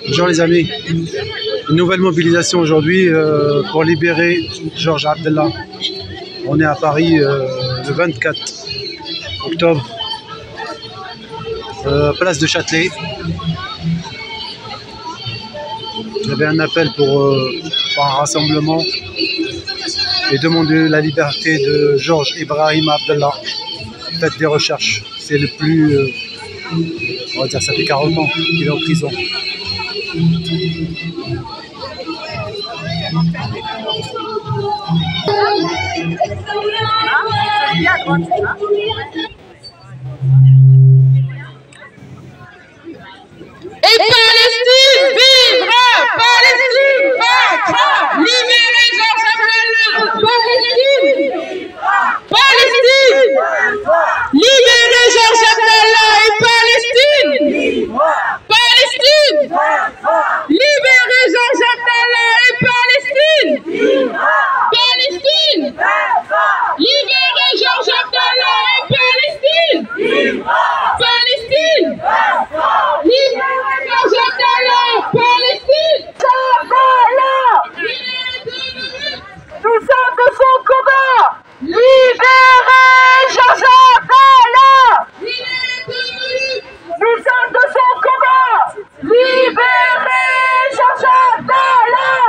Bonjour les amis, une nouvelle mobilisation aujourd'hui pour libérer Georges Abdallah. On est à Paris le 24 octobre, place de Châtelet. Il y avait un appel pour un rassemblement et demander la liberté de Georges Ibrahim Abdallah. Faites des recherches, c'est le plus... on va dire ça fait 40 ans qu'il est en prison. Et Palestine vivra! Palestine vaincra! Libérez Georges Abdallah! Palestine! Palestine! Libérez Georges Abdallah et Palestine! Palestine! Libérez Georges Abdallah et Palestine! Palestine! Libérez Georges Abdallah et Palestine! Palestine! Libérez Georges Abdallah et Palestine! Nous sommes de son combat! Libérez Georges Abdallah! Nous sommes de son combat! Libérez Georges Abdallah!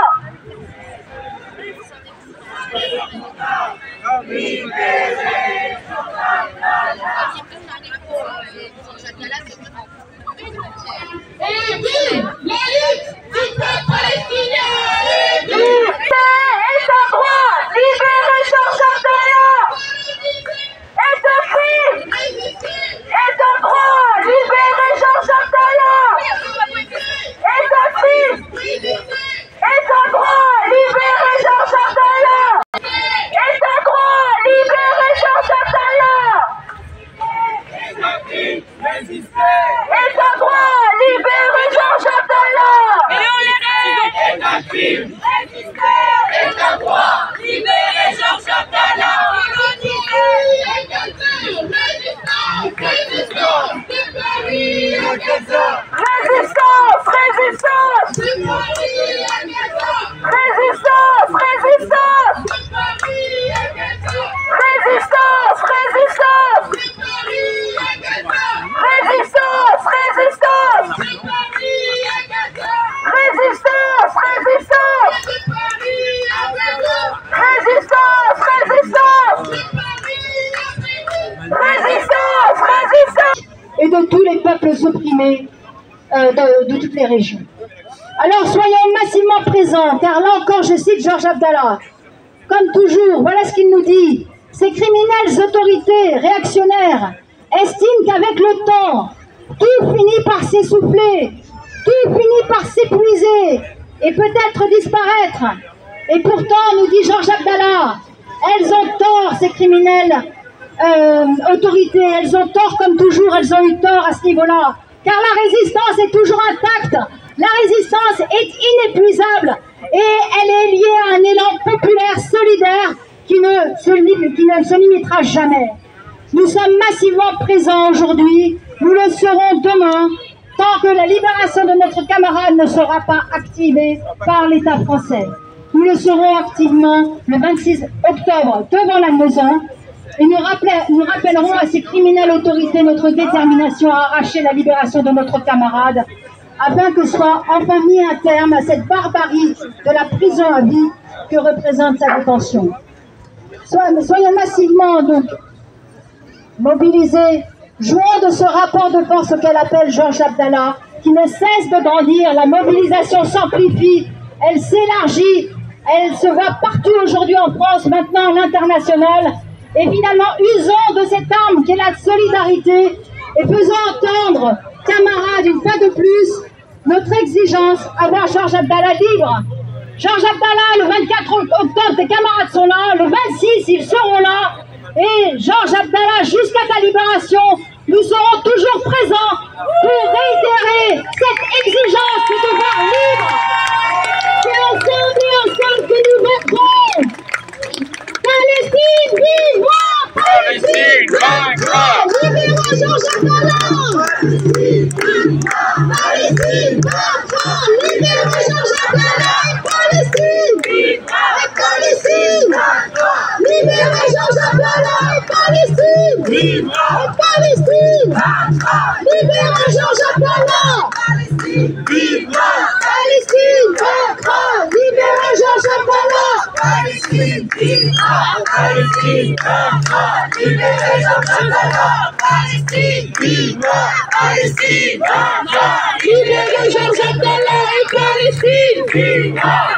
Et vive la lutte du peuple palestinien! Est un droit! Libérez Georges Abdallah! Est un crime! Est un droit! Libérez Georges Abdallah! Est un crime! Est un droit! Libérez Georges Abdallah! Est un droit! Libérez Georges Abdallah! Est un droit! Libérez Georges Abdallah! Est un crime! Est un droit! Libérez Georges Abdallah! Résistance! De Paris à Gaza! Résistance! Résistance! De Paris à Gaza! Résistance! Résistance! De Paris à Gaza! Résistance! Résistance! De Paris à Gaza! Résistance! Résistance! De Paris à Gaza! Résistance! Résistance! De Paris à Gaza! Résistance! Résistance! De Paris à Gaza! Résistance! Résistance! Et de tous les peuples opprimés de toutes les régions. Alors soyons massivement présents, car là encore je cite Georges Abdallah. Comme toujours, voilà ce qu'il nous dit. Ces criminelles autorités réactionnaires estiment qu'avec le temps, tout finit par s'essouffler, tout finit par s'épuiser et peut-être disparaître. Et pourtant, nous dit Georges Abdallah, elles ont tort, ces criminelles autorités, elles ont tort comme toujours, elles ont eu tort à ce niveau-là. Car la résistance est toujours intacte, la résistance est inépuisable et elle est liée à un élan populaire solidaire qui ne se limitera jamais. Nous sommes massivement présents aujourd'hui, nous le serons demain, tant que la libération de notre camarade ne sera pas activée par l'État français. Nous le serons activement le 26 octobre devant la maison et nous rappellerons à ces criminelles autorités notre détermination à arracher la libération de notre camarade afin que soit enfin mis un terme à cette barbarie de la prison à vie que représente sa détention. Soyons massivement donc mobilisés, jouons de ce rapport de force auquel appelle Georges Abdallah, qui ne cesse de grandir, la mobilisation s'amplifie, elle s'élargit, elle se voit partout aujourd'hui en France, maintenant à l'international, et finalement usons de cette arme qui est la solidarité, et faisons entendre, camarades, une fois de plus, notre exigence à voir Georges Abdallah libre. Georges Abdallah, le 24 octobre, tes camarades sont là, le 26, ils seront là, et Georges Abdallah, jusqu'à ta libération, nous serons toujours présents pour réitérer cette exigence de te voir libre. C'est ensemble et ensemble que nous vaincrons. Palestine vivra! Palestine vaincra! Libérons Georges Abdallah! Palestine! Palestine, Macron, libérez Georges Abdallah et Palestine, Palestine, libérez Georges Abdallah et Palestine, Palestine, libérez Georges Abdallah, Palestine, Macron, libérez Georges Abdallah, Palestine, Palestine, libérez Georges Abdallah, Palestine, Palestine, libérez Georges Abdallah et Palestine,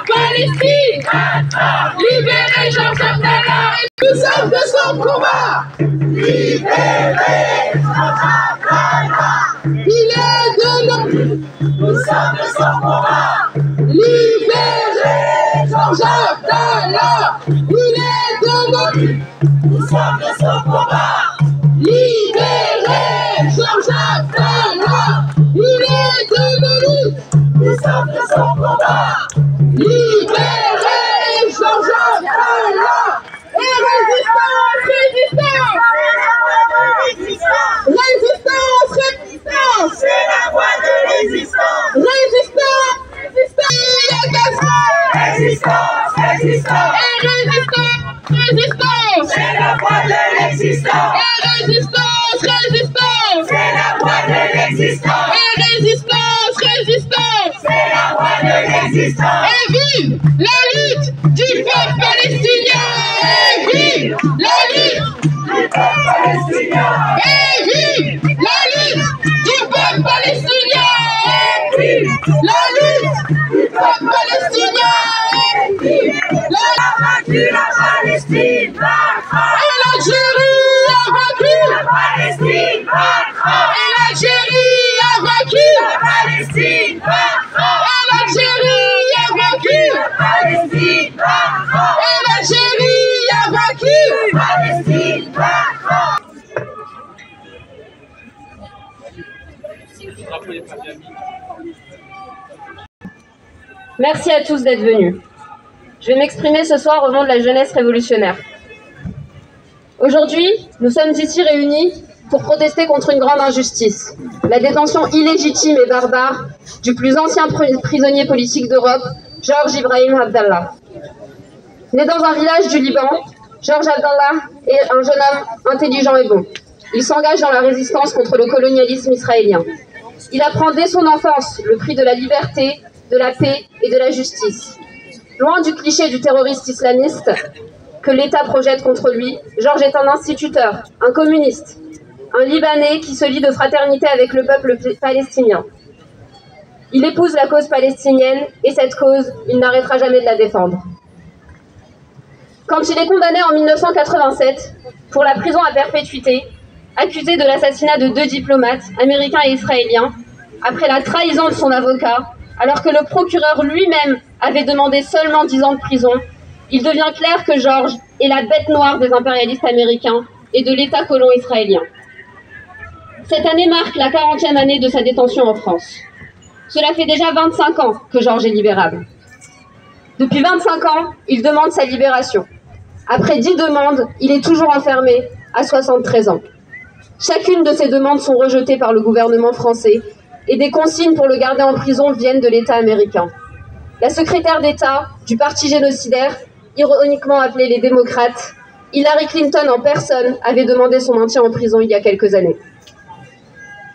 Palestine, libérez Georges Abdallah et nous sommes de son combat. Libérez Georges Abdallah. Il est de nos... Nous sommes de son combat. Libérez Georges Abdallah. Il est de nos... Nous sommes de son combat. Libérez Georges Abdallah. Il est de nos luttes. Nous sommes de son combat. Libérez Georges Abdallah. Et résistance, résistance. Résistance, résistance. C'est la voie de l'existence. Résistance, résistance. Résistance, résistance. Et résistance, résistance. C'est la voie de l'existence. Et résistance, résistance. C'est la voie de l'existence. Et résistance, résistance. C'est la voie de l'existence. Et vive la lutte du peuple palestinien. Et vive la lutte du peuple palestinien. Et vive la lutte du peuple palestinien. Et vive la lutte du peuple palestinien. Et vive la Palestine. Et l'Algérie a vaincu. La Palestine. Et l'Algérie a vaincu. La Palestine. Et l'Algérie a vaincu. La Palestine. Et l'Algérie a vaincu. La Palestine. Merci à tous d'être venus. Je vais m'exprimer ce soir au nom de la jeunesse révolutionnaire. Aujourd'hui, nous sommes ici réunis pour protester contre une grande injustice, la détention illégitime et barbare du plus ancien prisonnier politique d'Europe, Georges Ibrahim Abdallah. Né dans un village du Liban, Georges Abdallah est un jeune homme intelligent et bon. Il s'engage dans la résistance contre le colonialisme israélien. Il apprend dès son enfance le prix de la liberté, de la paix et de la justice. Loin du cliché du terroriste islamiste que l'État projette contre lui, Georges est un instituteur, un communiste, un Libanais qui se lie de fraternité avec le peuple palestinien. Il épouse la cause palestinienne et cette cause, il n'arrêtera jamais de la défendre. Quand il est condamné en 1987 pour la prison à perpétuité, accusé de l'assassinat de 2 diplomates, américains et israéliens, après la trahison de son avocat, alors que le procureur lui-même avait demandé seulement 10 ans de prison, il devient clair que Georges est la bête noire des impérialistes américains et de l'État colon israélien. Cette année marque la 40e année de sa détention en France. Cela fait déjà 25 ans que Georges est libérable. Depuis 25 ans, il demande sa libération. Après 10 demandes, il est toujours enfermé à 73 ans. Chacune de ces demandes sont rejetées par le gouvernement français et des consignes pour le garder en prison viennent de l'État américain. La secrétaire d'État du parti génocidaire, ironiquement appelée les démocrates, Hillary Clinton en personne avait demandé son maintien en prison il y a quelques années.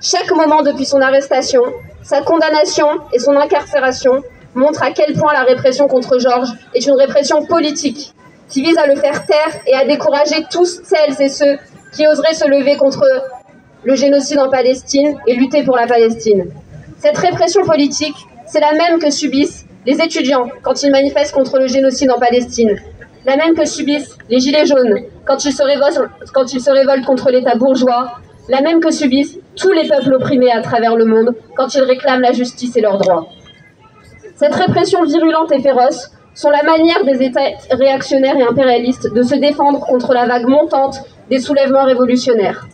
Chaque moment depuis son arrestation, sa condamnation et son incarcération montrent à quel point la répression contre Georges est une répression politique qui vise à le faire taire et à décourager tous celles et ceux qui oseraient se lever contre le génocide en Palestine et lutter pour la Palestine. Cette répression politique, c'est la même que subissent les étudiants quand ils manifestent contre le génocide en Palestine, la même que subissent les gilets jaunes quand ils se révoltent contre l'État bourgeois, la même que subissent tous les peuples opprimés à travers le monde quand ils réclament la justice et leurs droits. Cette répression virulente et féroce sont la manière des États réactionnaires et impérialistes de se défendre contre la vague montante des soulèvements révolutionnaires.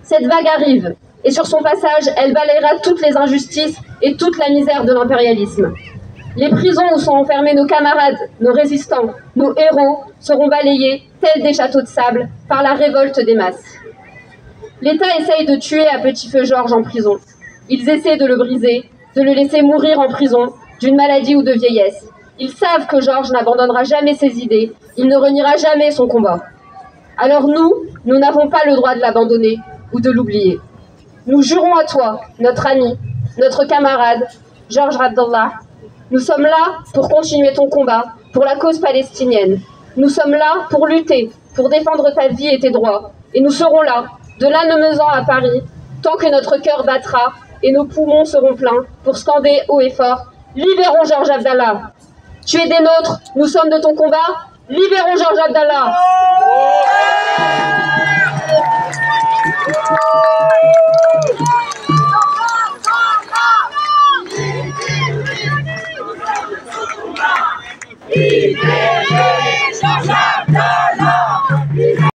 Cette vague arrive, et sur son passage, elle balayera toutes les injustices et toute la misère de l'impérialisme. Les prisons où sont enfermés nos camarades, nos résistants, nos héros, seront balayées, tels des châteaux de sable, par la révolte des masses. L'État essaye de tuer à petit feu Georges en prison. Ils essaient de le briser, de le laisser mourir en prison d'une maladie ou de vieillesse. Ils savent que Georges n'abandonnera jamais ses idées, il ne reniera jamais son combat. Alors nous n'avons pas le droit de l'abandonner ou de l'oublier. Nous jurons à toi, notre ami, notre camarade, Georges Abdallah. Nous sommes là pour continuer ton combat pour la cause palestinienne. Nous sommes là pour lutter, pour défendre ta vie et tes droits. Et nous serons là, de Lannemezan à Paris, tant que notre cœur battra et nos poumons seront pleins pour scander haut et fort « Libérons Georges Abdallah !» Tu es des nôtres, nous sommes de ton combat, libérons Georges Abdallah !